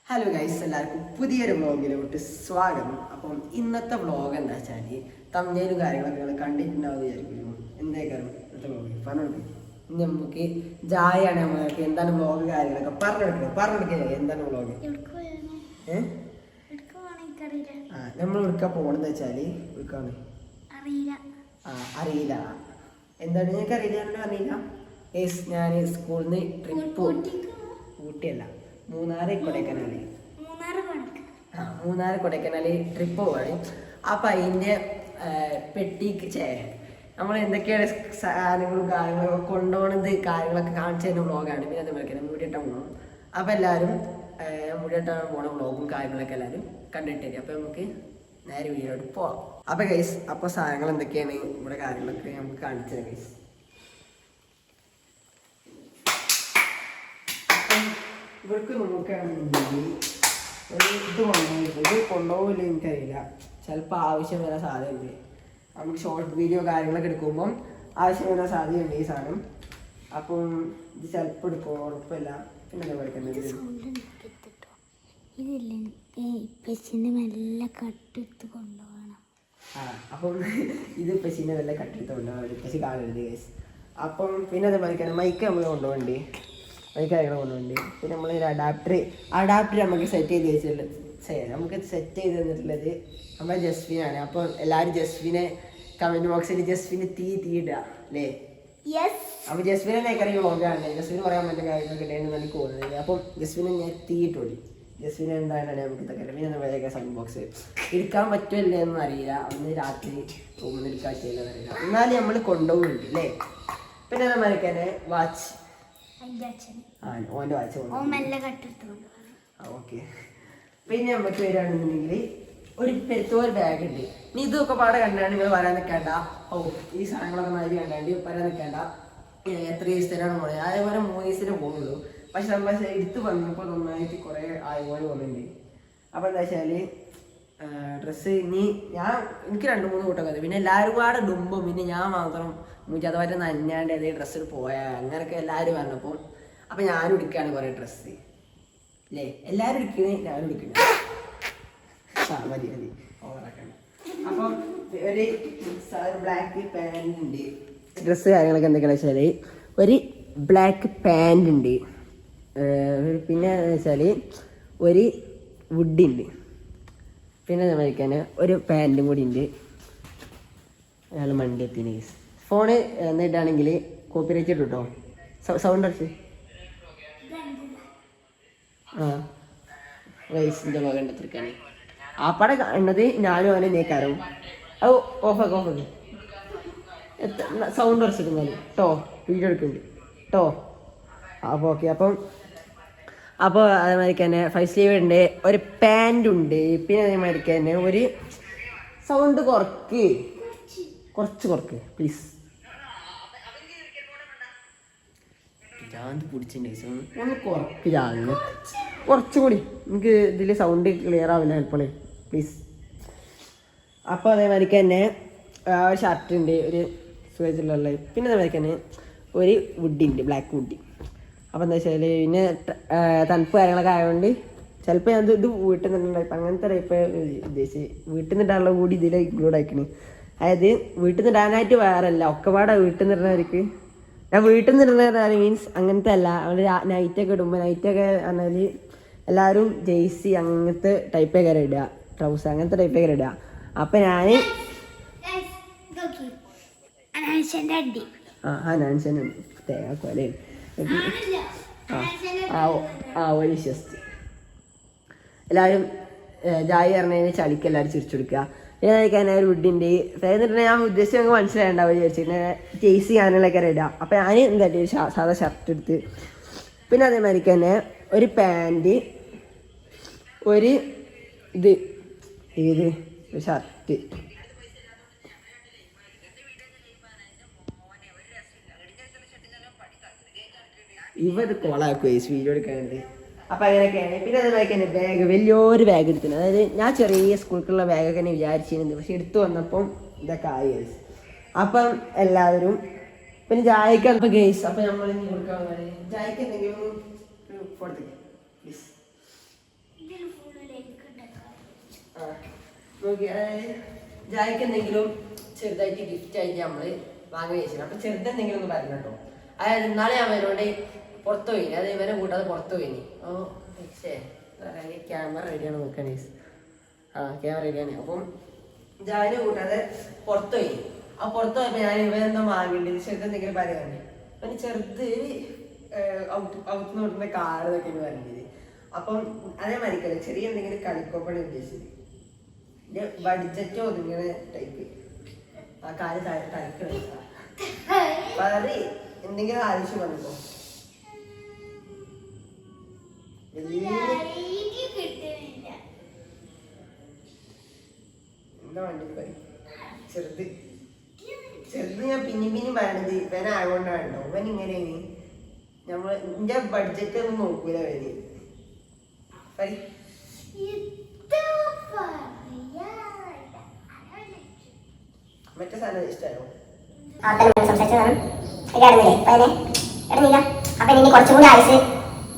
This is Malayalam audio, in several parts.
ഹലോ ഗൈസ്, എല്ലാവർക്കും പുതിയൊരു വ്ളോഗിലോട്ട് സ്വാഗതം. അപ്പം ഇന്നത്തെ വ്ളോഗ് എന്താ വെച്ചാൽ തമ്മിലും കാര്യങ്ങളൊക്കെ നിങ്ങൾ കണ്ടിട്ടുണ്ടാവും വിചാരിക്കുന്നു. എന്തായിക്കാരം ഇന്നത്തെ വ്ളോഗ് പറഞ്ഞു ഇനി നമുക്ക് ജായാണ് നമ്മൾക്ക് എന്താണ് വ്ളോഗ് കാര്യങ്ങളൊക്കെ പറഞ്ഞെടുക്കുക എന്താണ് വ്ളോഗ്. നമ്മൾ എടുക്കാൻ പോകണമെന്ന് വെച്ചാൽ എടുക്കാണ് അറിയില്ല എന്താണ് ഞങ്ങൾക്ക് അറിയില്ല. ഞാൻ സ്കൂളിൽ നിന്ന് ട്രിപ്പ് ഊട്ടിയല്ല മൂന്നാർ കൊടൈക്കനാല് ട്രിപ്പ് പോവാണ്. അപ്പം അതിൻ്റെ പെട്ടിക്ക് നമ്മൾ എന്തൊക്കെയാണ് സാധനങ്ങളും കാര്യങ്ങളൊക്കെ കൊണ്ടുപോകുന്നത് കാര്യങ്ങളൊക്കെ കാണിച്ചു തരുന്ന വ്ളോഗാണ്. പിന്നെ അത് വിളിക്കുന്നത് മുടിയിട്ടാൻ പോകണം. അപ്പം എല്ലാവരും മുടിയിട്ടാൻ പോണ വ്ളോഗും കാര്യങ്ങളൊക്കെ എല്ലാവരും കണ്ടിട്ട് തരും. അപ്പം നമുക്ക് നേരെ വീഡിയോട്ട് പോവാം. അപ്പം ഗൈസ്, അപ്പോൾ സാധനങ്ങൾ എന്തൊക്കെയാണ് ഇവിടെ കാര്യങ്ങളൊക്കെ നമുക്ക് കാണിച്ചു തരാം ഗൈസ്. ഇവർക്ക് നോക്കുകയാണെന്നുണ്ടെങ്കിൽ ഇത് കൊണ്ടുപോകില്ല എനിക്കറിയില്ല. ചിലപ്പോൾ ആവശ്യം വരാൻ സാധ്യതയുണ്ട്. നമുക്ക് ഷോർട്ട് വീഡിയോ കാര്യങ്ങളൊക്കെ എടുക്കുമ്പം ആവശ്യം വരാൻ സാധ്യതയുണ്ട് ഈ സാധനം. അപ്പം ഇത് ചിലപ്പോൾ എടുക്കും, ഉറപ്പില്ല. പിന്നെ എന്താ പഠിക്കുന്നത് അപ്പം ഇത് പെശിനെ വല്ല കട്ടെടുത്ത് കൊണ്ടുപോകാൻ പെശി കാണരുത് കേസ്. അപ്പം പിന്നെ എന്താ പഠിക്കുന്നത് മൈക്ക് നമ്മൾ കൊണ്ടുപോകണ്ടേ, കാര്യങ്ങൾ കൊണ്ടുപോകുന്നുണ്ട്. പിന്നെ നമ്മളൊരു അഡാപ്റ്റർ നമുക്ക് സെറ്റ് ചെയ്ത് വെച്ചിട്ടുള്ളത് നമുക്ക് സെറ്റ് ചെയ്ത് തന്നിട്ടുള്ളത് നമ്മുടെ ജസ്വിനാണ്. അപ്പോൾ എല്ലാവരും ജസ്വിനെ കമൻറ്റ് ബോക്സിൽ ജസ്വിന് തീ ഇടുക അല്ലേ. അപ്പോൾ ജസ്വിനെ നേക്കറിയ വ്ളോഗാണ്. ജസ്വിന് പറയാൻ പറ്റുന്ന കാര്യങ്ങളൊക്കെ ഉണ്ടെങ്കിൽ എനിക്ക് തോന്നുന്നില്ല. അപ്പം ജസ്വിനെ ഞാൻ തീയിട്ടോളി. ജസ്വിനെ എന്താണ് നമുക്ക് ഇതൊക്കെ പിന്നെ വേഗം സൗണ്ട് ബോക്സ് എടുക്കാൻ പറ്റുമല്ലേ എന്നൊന്നും അറിയില്ല. അന്ന് രാത്രി റൂമിൽ എടുക്കാൻ ചെയ്യുന്നതെന്ന് അറിയില്ല. എന്നാലും നമ്മൾ കൊണ്ടുപോകുന്നുണ്ട് അല്ലേ. പിന്നെ നമ്മൾക്ക് തന്നെ വാച്ച് ഓൻ്റെ വാച്ച് ഓക്കെ. പിന്നെ നമുക്ക് വരികയാണെന്നുണ്ടെങ്കിൽ ഒരു പെരുത്തോൽ ബാഗ് ഉണ്ട്. ഇനി ഇതൊക്കെ പാടെ കണ്ടാണ്ട് നിങ്ങൾ വരാൻ നിൽക്കേണ്ട. ഈ സാധനങ്ങളൊക്കെ മാതിരി കണ്ടാണ്ട് വരാൻ നിൽക്കേണ്ട. എത്ര ദിവസത്തിനാണ് പോകുന്നത്? അതേപോലെ 3 ദിവസത്തിനേ പോകുള്ളൂ. പക്ഷെ നമ്മൾ എടുത്ത് വന്നപ്പോൾ നന്നായിട്ട് കുറേ ആയപോലെ വന്നിട്ടുണ്ട്. അപ്പോൾ എന്താ വെച്ചാൽ ഡ്രസ്സ് എനിക്ക് 2-3 കൂട്ടം മതി. പിന്നെ എല്ലാവരും കൂടെ ഇടുമ്പോൾ പിന്നെ ഞാൻ മാത്രം മുജാതമായിട്ട് നന്നാണ്ട് ഏതേ ഡ്രസ്സിൽ പോയാൽ അങ്ങനെയൊക്കെ എല്ലാവരും പറഞ്ഞപ്പോൾ അപ്പം ഞാനും എടുക്കുകയാണ് കുറേ ഡ്രസ്സ് അല്ലേ. എല്ലാവരും എടുക്കണേ ഞാനും എടുക്കണേ. മതി ഓവറാക്കണ്ട. അപ്പം ഒരു ബ്ലാക്ക് പാൻറ് ഉണ്ട്. ഡ്രസ്സ് കാര്യങ്ങളൊക്കെ എന്തൊക്കെയാണെന്ന് വെച്ചാൽ ഒരു ബ്ലാക്ക് പാൻറ് ഉണ്ട്. പിന്നെ വെച്ചാൽ ഒരു വുഡുണ്ട്. പിന്നെ കഴിക്കാൻ ഒരു പാൻറ്റും കൂടി ഉണ്ട്. അയാൾ മണ്ടി എത്തിന് ഫോണ് എന്നിട്ടാണെങ്കിൽ കോപ്പി റൈറ്റ് ഇട്ടു കേട്ടോ. സൗണ്ട് അടിച്ച് റൈസിൻ്റെ മകൻ എടുത്തിരിക്കാണ്. ആ പടം കാണുന്നത് ഞാനും അവനെ നേക്കാരും. അത് ഓഫാക്ക് സൗണ്ട് അടിച്ചിരുന്നാല് കേട്ടോ. വീഡിയോ എടുക്കുന്നുണ്ട് കേട്ടോ. അപ്പോൾ ഓക്കെ. അപ്പോൾ അതേമാതിരിക്ക് തന്നെ 5 സ്ലീവ് ഉണ്ട്. ഒരു പാൻറ്റുണ്ട്. പിന്നെ അതേമാതിരിക്ക് തന്നെ ഒരു സൗണ്ട് കുറച്ച് പ്ലീസ്. പിടിച്ചിട്ടുണ്ട് ഒന്ന് കുറയ്ക്ക് കുറച്ചുകൂടി. എനിക്ക് ഇതിൽ സൗണ്ട് ക്ലിയർ ആവില്ല ചിലപ്പോൾ പ്ലീസ്. അപ്പോൾ അതേമാതിരിക്ക് തന്നെ ഒരു ഷർട്ട് ഉണ്ട്, ഒരു സുഖത്തിലുള്ള. പിന്നെ അതേമാതിരിക്ക് തന്നെ ഒരു വുഡുണ്ട്, ബ്ലാക്ക് വുഡ്. അപ്പോൾ എന്താ വെച്ചാൽ പിന്നെ തണുപ്പ് കാര്യങ്ങളൊക്കെ ആയതുകൊണ്ട് ചിലപ്പോൾ ഞാൻ ഇത് വീട്ടിൽ നിന്നിട്ടുണ്ടായി. ഇപ്പം അങ്ങനത്തെ ടൈപ്പ് ഉദ്ദേശിച്ച് വീട്ടിൽ നിന്നിട്ടാണല്ലോ കൂടി ഇതിൽ ഇൻക്ലൂഡ് ആയിക്കണ്. അതായത് വീട്ടിൽ നിന്ന് ഇടാനായിട്ട് വേറല്ല, ഒക്കെപാടെ വീട്ടിൽ നിന്ന് ഇടുന്നവർക്ക്. ഞാൻ വീട്ടിൽ നിന്ന് ഇടുന്ന മീൻസ് അങ്ങനത്തെ അല്ല. അവിടെ നൈറ്റൊക്കെ ഇടുമ്പോൾ നൈറ്റൊക്കെ പറഞ്ഞാൽ എല്ലാവരും ജെയ്സി അങ്ങനത്തെ ടൈപ്പൊക്കെ ഇടുക, ട്രൗസർ അങ്ങനത്തെ ടൈപ്പൊക്കെ ഇടുക. അപ്പം ഞാൻ നാൻസൻ്റെ തേങ്ങ ഒരു വിശ്വസിച്ച് എല്ലാവരും ജായി പറഞ്ഞതിന് ചളിക്ക് എല്ലാവരും ചിരിച്ചു കൊടുക്കുക. പിന്നെ കഴിക്കാൻ ഒരു വുഡിൻ്റെ എന്നിട്ട് ഞാൻ ഉദ്ദേശിച്ച് ഞങ്ങൾക്ക് മനസ്സിലായിണ്ടാവും വിചാരിച്ചു. പിന്നെ ജെയ്സി ഗാനങ്ങളൊക്കെ ഇടാം. അപ്പോൾ ഞാൻ എന്തായിട്ട് ഒരു സാധാ ഷർട്ട് എടുത്ത് പിന്നെ അതേമാതിരിക്ക് തന്നെ ഒരു പാൻറ്, ഒരു ഷർട്ട്. ഇവർ കോളാക്കുക വീഡിയോ എടുക്കാനുണ്ട്. അപ്പം അങ്ങനെയൊക്കെയാണ്. പിന്നെ അതേമാതിരി തന്നെ ബാഗ്, വലിയൊരു ബാഗ് എടുത്തിന്. അതായത് ഞാൻ ചെറിയ സ്കൂളിലേക്കുള്ള ബാഗൊക്കെ തന്നെ വിചാരിച്ചിരുന്നത്. പക്ഷെ എടുത്തു വന്നപ്പം ഇതൊക്കെ ആയി ഗൈസ്. അപ്പം എല്ലാവരും പിന്നെ ജായക്ക് അപ്പം ഗൈസ്. അപ്പം നമ്മൾ ഇനി കൊടുക്കാൻ ജായക്ക് എന്തെങ്കിലും പ്ലീസ്. ജായ്ക്ക് എന്തെങ്കിലും ചെറുതായിട്ട് ഗിഫ്റ്റ് ആയിട്ട് നമ്മള് വാങ്ങി വെച്ചിരുന്നു. അപ്പൊ ചെറുതെന്തെങ്കിലും ഒന്ന് പറഞ്ഞു കേട്ടോ. അതായത് ഇന്നാളെ ഞാൻ അവനോട് പുറത്തു പോയിനി, അത് ഇവനെ കൂട്ടാതെ പുറത്തു പോയിനി. ക്യാമറ റെഡിയാണ് നോക്കണേ. ക്യാമറ റെഡിയാണ്. അപ്പം ജാവിനെ കൂട്ടാതെ പുറത്തു പോയിനി. ആ പുറത്തു പോയപ്പോ ഞാൻ ഇവനെന്താ വാങ്ങിണ്ടത് ചെറുതെന്തെങ്കിലും പറയുന്നുണ്ട്. അവന് ചെറുത് ഔത്ത് നോട്ടുന്ന കാർന്നൊക്കെയാണ് പറഞ്ഞത്. അപ്പം അതേമാതിരിക്കല്ലേ ചെറിയ എന്തെങ്കിലും കളിക്കോപ്പാണ് ഉദ്ദേശിച്ചത്. എന്റെ ബഡ്ജറ്റ് ഒതുങ്ങണ ടൈപ്പ് ആ കാല് കളിക്കണ വളരെ എന്തെങ്കിലും ആവശ്യം വന്നപ്പോ എന്താ വണ്ടി പറയും. ചെറുത് ഞാൻ പിന്നെയും പറയണത് ഇവൻ ആയതുകൊണ്ടാണോ. ഇവൻ ഇങ്ങനെയാണ് നമ്മൾ എന്റെ ബഡ്ജറ്റ് ഒന്നും നോക്കൂല വരി മറ്റേ സാധനം ഇഷ്ടമായോ? അപ്പൊ ഇനി കുറച്ചും കൂടി ആയുസ്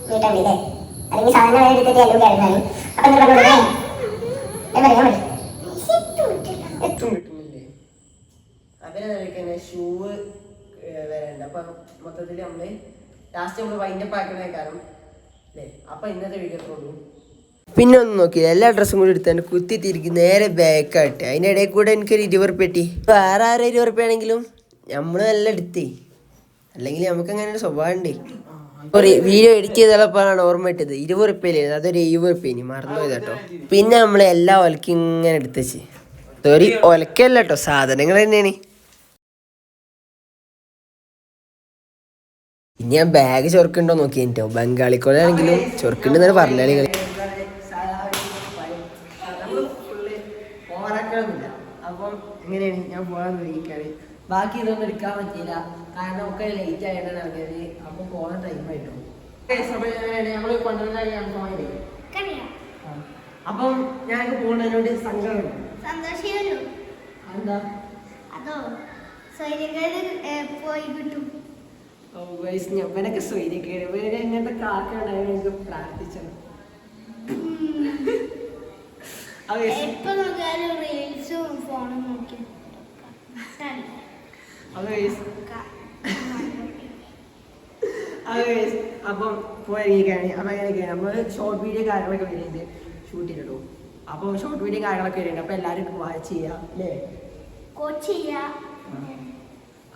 വീട്ടണ്ടേ അല്ലെങ്കിൽ സാധനം എടുത്തിട്ട് എല്ലാം കഴിഞ്ഞാലും അപ്പൊ കിട്ടുന്നില്ലേ അവരെ ഷൂ വരണ്ട. അപ്പൊ മൊത്തത്തില് നമ്മള് ലാസ്റ്റ് നമ്മള് വൈൻഡപ്പ് ആക്കണ കാരണം അല്ലേ. അപ്പൊ ഇന്നത്തെ വീഡിയോ തോന്നും. പിന്നെ ഒന്നും നോക്കിയില്ല, എല്ലാ ഡ്രസ്സും കൂടി എടുത്താണ് കുത്തിത്തിരിക്കും നേരെ ബാക്കായിട്ട്. അതിൻ്റെ ഇടയിൽ കൂടെ എനിക്കൊരു 20 ഉറുപ്യ കിട്ടി. വേറെ ആരും 20 ഉറുപ്യ ആണെങ്കിലും നമ്മൾ നല്ല എടുത്തേ, അല്ലെങ്കിൽ നമുക്ക് അങ്ങനെ ഒരു സ്വഭാവം ഉണ്ടേ. ഒരു വീഡിയോ എഡിറ്റ് ചെയ്തപ്പോഴാണ് ഓർമ്മ കിട്ടിയത് 20 ഉറുപ്യയിലായിരുന്നു, അതൊരു 70 ഉറുപ്യ ഇനി മറന്നുപോയത് കേട്ടോ. പിന്നെ നമ്മൾ എല്ലാ ഒലക്കും ഇങ്ങനെ എടുത്തുവെച്ച് ഒരു ഒലക്കല്ല കേട്ടോ, സാധനങ്ങൾ തന്നെയാണ്. ഇനി ഞാൻ ബാഗ് ചൊറുക്കുണ്ടോ നോക്കി കേട്ടോ. ബംഗാളിക്കോളാണെങ്കിലും ചൊറുക്കുണ്ടെന്നാണ് പറഞ്ഞാൽ അപ്പം എങ്ങനെയാണ് ഞാൻ പോകാൻ തുടങ്ങിക്കാണ്. ബാക്കി ഇതൊന്നും എടുക്കാൻ പറ്റിയില്ല കാരണം ഒക്കെ ലേറ്റ് ആയിട്ടാണ് ഇറങ്ങിയത്. അപ്പൊ പോകാൻ ടൈമായിട്ടു ഞങ്ങൾ കൊണ്ടുവന്നായി അപ്പം ഞങ്ങൾക്ക് പോകുന്നതിനോട് സങ്കടമുണ്ട്. എന്താ ഇവനൊക്കെ സ്വൈര്യക്കേട് ഇവരെ എങ്ങനത്തെ കാക്കാണ് ഞങ്ങൾക്ക് പ്രാർത്ഥിച്ചത്. അപ്പം പോയിരിക്കാണ്. അപ്പൊ എങ്ങനെയൊക്കെയാണ് നമ്മള് ഷോർട്ട് വീഡിയോ കാര്യങ്ങളൊക്കെ വരുന്നുണ്ട് ഷൂട്ട് ചെയ്തിട്ടു. അപ്പൊ ഷോർട്ട് വീഡിയോ കാര്യങ്ങളൊക്കെ വരുന്നുണ്ട്. അപ്പൊ എല്ലാരും വാച്ച് ചെയ്യാം അല്ലേ.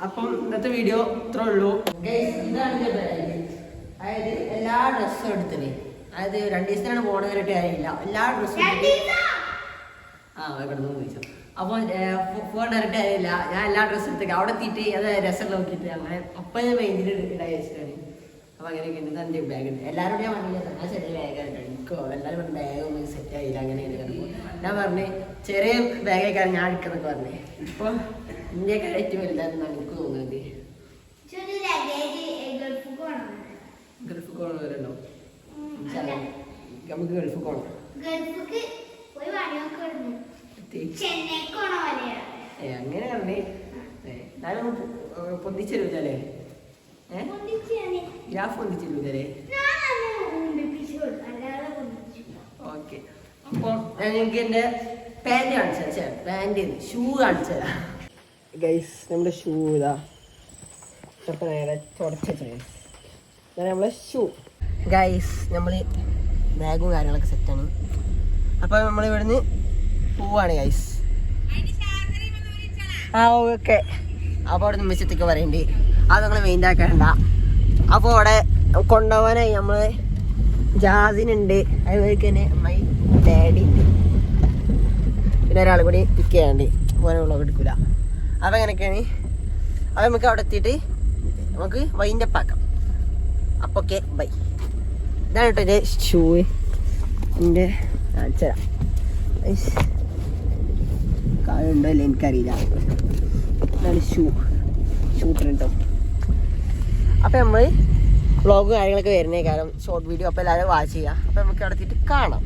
അപ്പം ഇന്നത്തെ വീഡിയോ ഇത്ര ഉള്ളൂ. ഇതാണ് എന്റെ ബാഗ്. അതായത് എല്ലാ ഡ്രസ്സും എടുത്തില്ലേ, അതായത് 2 ദിവസത്തിനാണ് പോകണ കയറിയിട്ട് കാര്യമില്ല. എല്ലാ ഡ്രസ്സും കിടന്നു ചോദിച്ചു. അപ്പോൾ ഫോൺ ഡയറക്റ്റ് കാര്യമില്ല. ഞാൻ എല്ലാ ഡ്രസ്സും എടുത്തേക്ക് അവിടെ എത്തിയിട്ട് അത് രസം നോക്കിയിട്ട് അങ്ങനെ അപ്പം ഞാൻ മെയിനിൽ ഇടായി വെച്ചിട്ടാണ്. അപ്പോൾ അങ്ങനെയൊക്കെ ഉണ്ട്. തന്നെ ബാഗ് ഉണ്ട്. എല്ലാവരും ഞാൻ പറഞ്ഞില്ല ഞാൻ ചെറിയ ബാഗാണ് എനിക്കോ എല്ലാവരും പറഞ്ഞ ബാഗൊന്നും സെറ്റ് ആയില്ല. അങ്ങനെ ഞാൻ പറഞ്ഞ് ചെറിയ ബാഗൊക്കെയാണ് ഞാൻ എടുക്കുന്നൊക്കെ പറഞ്ഞേ. ഇപ്പോൾ ഇന്ത്യക്കാർ ഏറ്റവും വലുതാണെന്നാണ് എനിക്ക് തോന്നുന്നത്. ഗൾഫ് പോകണവരുണ്ടോ? നമുക്ക് ഗൾഫ് പോകണം. അങ്ങനെ പറഞ്ഞേ ഞാനും പൊന്തിച്ചരൂല്ലേ. ഞാൻ പൊന്തിച്ചിരൂല്ലേ. ഓക്കെ. അപ്പോൾ ഞാൻ എനിക്ക് എൻ്റെ പാൻറ് കാണിച്ചാ പാൻറ് ഷൂ കാണിച്ചാ ഗൈസ്. നമ്മുടെ ഷൂ ഇതാ തുടച്ച നമ്മളെ ഷൂ ഗൈസ്. നമ്മൾ ബാഗും കാര്യങ്ങളൊക്കെ സെറ്റാണ്. അപ്പോൾ നമ്മൾ ഇവിടുന്ന് പോവാണ് ഗൈസ്. ഓക്കെ. അപ്പോൾ അവിടെ നിന്ന് മിച്ചത്തേക്ക് പറയണ്ടേ അത് നിങ്ങൾ മെയിൻ്റ് ആക്കണ്ട. അപ്പോൾ അവിടെ കൊണ്ടുപോകാനായി നമ്മൾ ജാസിനുണ്ട്, അതുപോലെ തന്നെ മൈ ഡാഡി ഉണ്ട്, പിന്നെ ഒരാൾ കൂടി പിക്ക് ചെയ്യാണ്ട് പോലെ വ്ളോഗ് എടുക്കില്ല. അപ്പോൾ അങ്ങനെയൊക്കെയാണ്. അപ്പോൾ നമുക്ക് അവിടെ എത്തിയിട്ട് നമുക്ക് വൈൻഡപ്പ് ആക്കാം. അപ്പോൾ ഓക്കെ ബൈ. ഇതാണ് കേട്ടോ എൻ്റെ ഷൂ. എൻ്റെ കാണിച്ചുതരാം. കാലുണ്ടോ അല്ലേ എനിക്കറിയില്ല. ഇതാണ് ഷൂട്ടർ കേട്ടോ. അപ്പം നമ്മൾ വ്ളോഗ് കാര്യങ്ങളൊക്കെ വരുന്നേ കാരണം ഷോർട്ട് വീഡിയോ. അപ്പോൾ എല്ലാവരും വാച്ച് ചെയ്യുക. അപ്പോൾ നമുക്ക് അവിടെ എത്തിയിട്ട് കാണാം.